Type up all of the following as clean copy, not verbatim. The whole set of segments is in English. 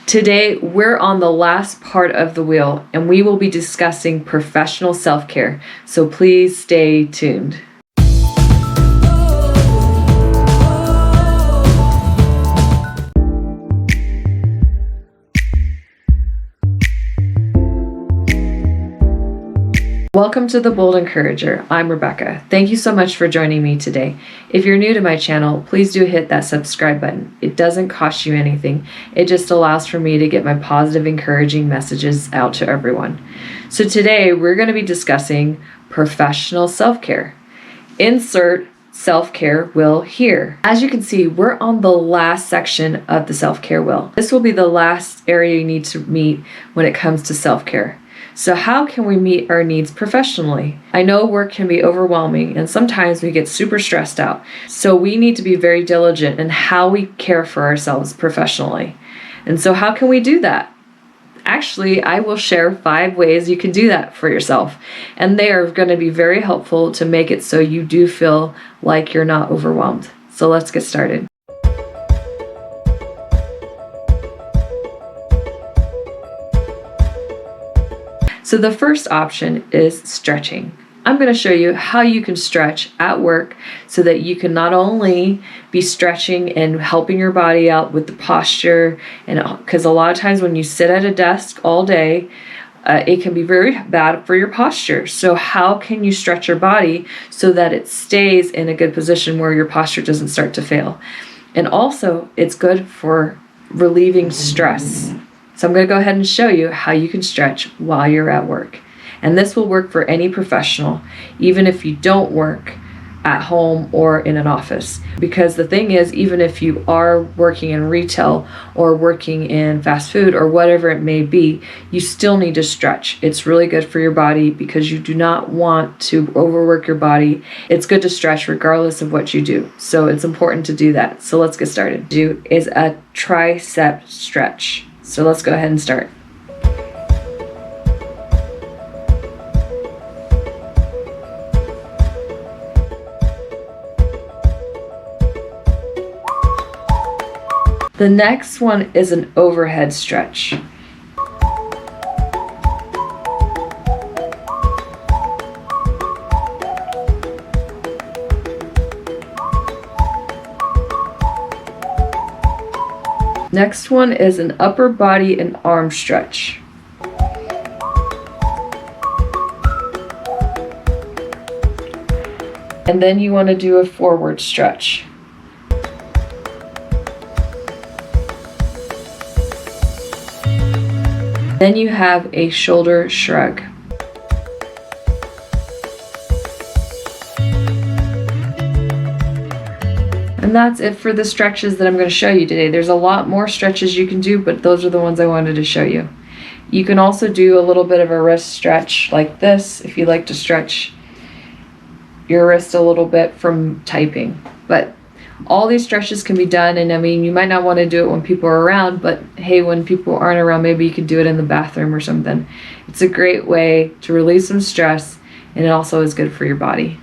Today, we're on the last part of the wheel and we will be discussing professional self-care, so please stay tuned. Welcome to The Bold Encourager. I'm Rebecca. Thank you so much for joining me today. If you're new to my channel, please do hit that subscribe button. It doesn't cost you anything. It just allows for me to get my positive, encouraging messages out to everyone. So today we're going to be discussing professional self-care. Insert self-care wheel here. As you can see, we're on the last section of the self-care wheel. This will be the last area you need to meet when it comes to self-care. So how can we meet our needs professionally? I know work can be overwhelming and sometimes we get super stressed out. So we need to be very diligent in how we care for ourselves professionally. And so how can we do that? Actually, I will share 5 ways you can do that for yourself. And they are going to be very helpful to make it so you do feel like you're not overwhelmed. So let's get started. So the first option is stretching. I'm going to show you how you can stretch at work so that you can not only be stretching and helping your body out with the posture, and because a lot of times when you sit at a desk all day, it can be very bad for your posture. So how can you stretch your body so that it stays in a good position where your posture doesn't start to fail? And also, it's good for relieving stress. So I'm going to go ahead and show you how you can stretch while you're at work. And this will work for any professional, even if you don't work at home or in an office. Because the thing is, even if you are working in retail or working in fast food or whatever it may be, you still need to stretch. It's really good for your body because you do not want to overwork your body. It's good to stretch regardless of what you do. So it's important to do that. So let's get started. Do is a tricep stretch. So let's go ahead and start. The next one is an overhead stretch. Next one is an upper body and arm stretch. And then you want to do a forward stretch. Then you have a shoulder shrug. And that's it for the stretches that I'm going to show you today. There's a lot more stretches you can do, but those are the ones I wanted to show you. You can also do a little bit of a wrist stretch like this if you like to stretch your wrist a little bit from typing. But all these stretches can be done, and I mean, you might not want to do it when people are around, but hey, when people aren't around, maybe you can do it in the bathroom or something. It's a great way to release some stress, and it also is good for your body.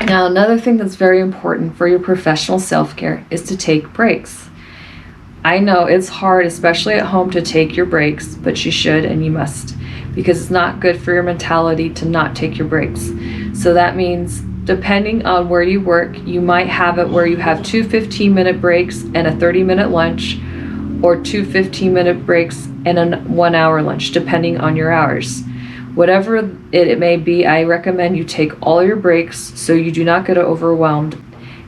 Now, another thing that's very important for your professional self-care is to take breaks. I know it's hard, especially at home, to take your breaks, but you should and you must, because it's not good for your mentality to not take your breaks. So that means, depending on where you work, you might have it where you have 2 15-minute breaks and a 30-minute lunch, or 2 15-minute breaks and a 1-hour lunch, depending on your hours. Whatever it may be, I recommend you take all your breaks so you do not get overwhelmed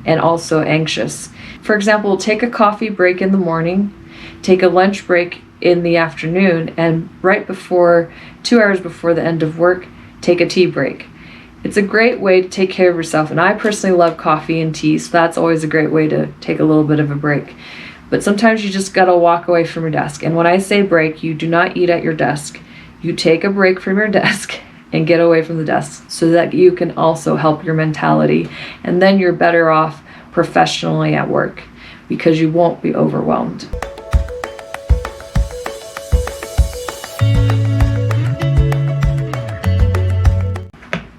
and also anxious. For example, take a coffee break in the morning, take a lunch break in the afternoon, and right before, 2 hours before the end of work, take a tea break. It's a great way to take care of yourself, and I personally love coffee and tea, so that's always a great way to take a little bit of a break. But sometimes you just gotta walk away from your desk. And when I say break, you do not eat at your desk. You take a break from your desk and get away from the desk so that you can also help your mentality, and then you're better off professionally at work because you won't be overwhelmed.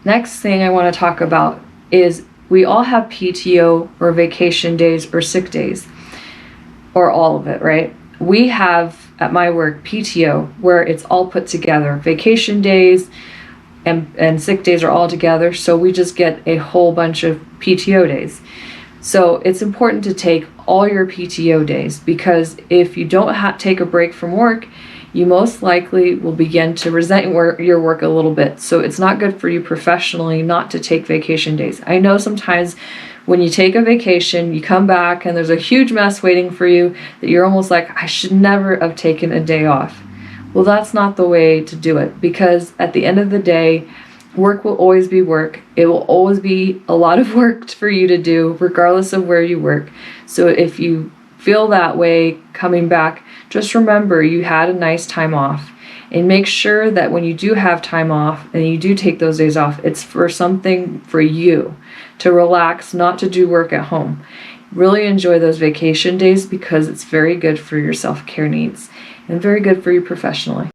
Next thing I want to talk about is We all have PTO or vacation days or sick days, or all of it, right? We have at my work PTO where it's all put together. Vacation days and sick days are all together, so we just get a whole bunch of PTO days. So it's important to take all your PTO days, because if you don't take a break from work, you most likely will begin to resent your work a little bit. So it's not good for you professionally not to take vacation days. I know sometimes when you take a vacation, you come back and there's a huge mess waiting for you that you're almost like, I should never have taken a day off. Well, that's not the way to do it, because at the end of the day, work will always be work. It will always be a lot of work for you to do, regardless of where you work. So if you feel that way coming back, just remember you had a nice time off. And make sure that when you do have time off and you do take those days off, it's for something for you to relax, not to do work at home. Really enjoy those vacation days, because it's very good for your self-care needs and very good for you professionally.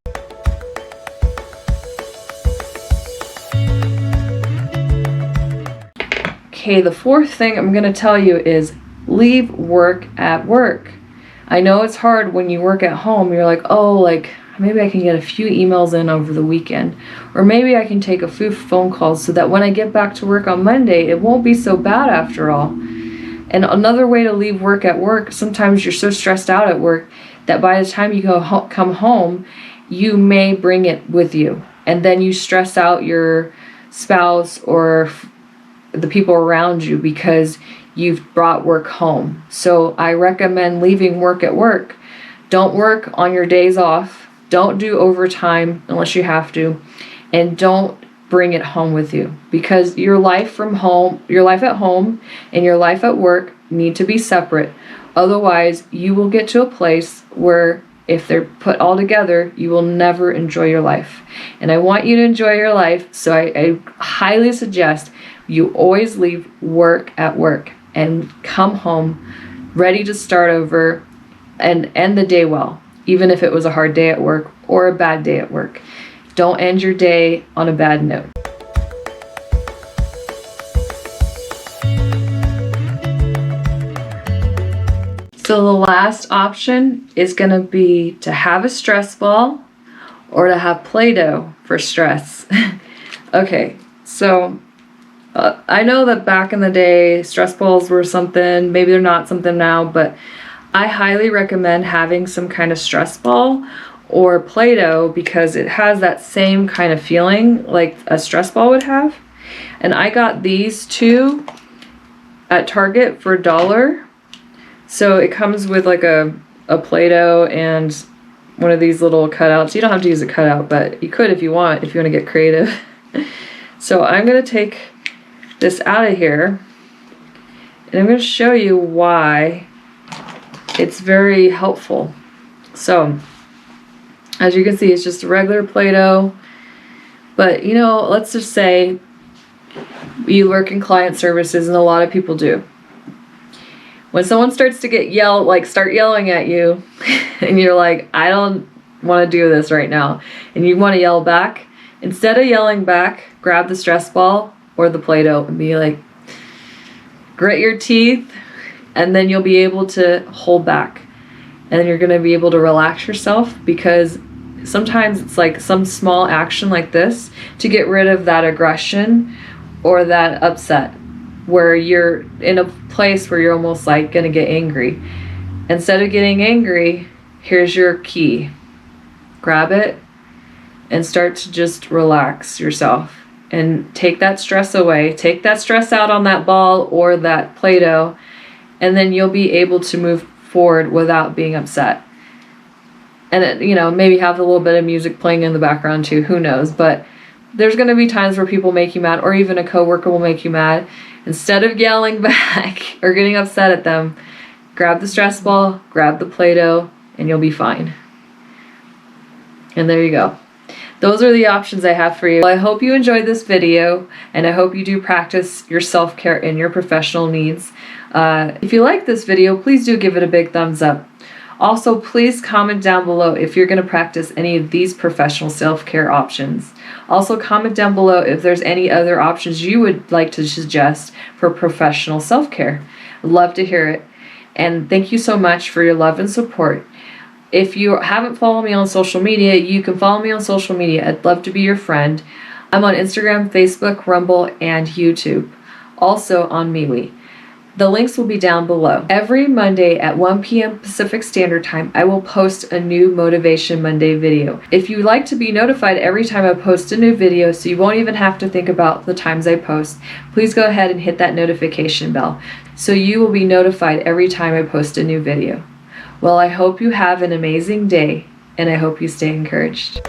Okay, the fourth thing I'm going to tell you is leave work at work. I know it's hard when you work at home. You're like, oh, like maybe I can get a few emails in over the weekend, or maybe I can take a few phone calls so that when I get back to work on Monday, it won't be so bad after all. And another way to leave work at work, sometimes you're so stressed out at work that by the time you come home, you may bring it with you. And then you stress out your spouse or the people around you because you've brought work home. So I recommend leaving work at work. Don't work on your days off. Don't do overtime unless you have to. And don't bring it home with you, because your life at home and your life at work need to be separate. Otherwise, you will get to a place where if they're put all together, you will never enjoy your life. And I want you to enjoy your life, so I highly suggest you always leave work at work and come home ready to start over and end the day well, even if it was a hard day at work or a bad day at work. Don't end your day on a bad note. So the last option is going to be to have a stress ball or to have Play-Doh for stress. Okay, so I know that back in the day, stress balls were something, maybe they're not something now, but I highly recommend having some kind of stress ball or Play-Doh, because it has that same kind of feeling like a stress ball would have. And I got these two at Target for $1. So it comes with like a Play-Doh and one of these little cutouts. You don't have to use a cutout, but you could if you want to get creative. So I'm going to take this out of here, and I'm going to show you why it's very helpful. So as you can see, it's just a regular Play-Doh, but let's just say you work in client services, and a lot of people do. When someone starts to start yelling at you, and you're like, I don't want to do this right now, and you want to yell back, instead of yelling back, grab the stress ball or the Play-Doh and be like, grit your teeth, and then you'll be able to hold back. And then you're going to be able to relax yourself, because sometimes it's like some small action like this to get rid of that aggression or that upset, where you're in a place where you're almost like going to get angry. Instead of getting angry, here's your key. Grab it and start to just relax yourself and take that stress away. Take that stress out on that ball or that Play-Doh, and then you'll be able to move forward without being upset. And maybe have a little bit of music playing in the background too, who knows, but there's going to be times where people make you mad, or even a coworker will make you mad. Instead of yelling back or getting upset at them, grab the stress ball, grab the Play-Doh, and you'll be fine. And there you go. Those are the options I have for you. Well, I hope you enjoyed this video, and I hope you do practice your self-care and your professional needs. If you like this video, please do give it a big thumbs up. Also, please comment down below if you're going to practice any of these professional self-care options. Also, comment down below if there's any other options you would like to suggest for professional self-care. I'd love to hear it. And thank you so much for your love and support. If you haven't followed me on social media, you can follow me on social media. I'd love to be your friend. I'm on Instagram, Facebook, Rumble, and YouTube. Also on MeWe. The links will be down below. Every Monday at 1 p.m. Pacific Standard Time, I will post a new Motivation Monday video. If you'd like to be notified every time I post a new video so you won't even have to think about the times I post, please go ahead and hit that notification bell so you will be notified every time I post a new video. Well, I hope you have an amazing day, and I hope you stay encouraged.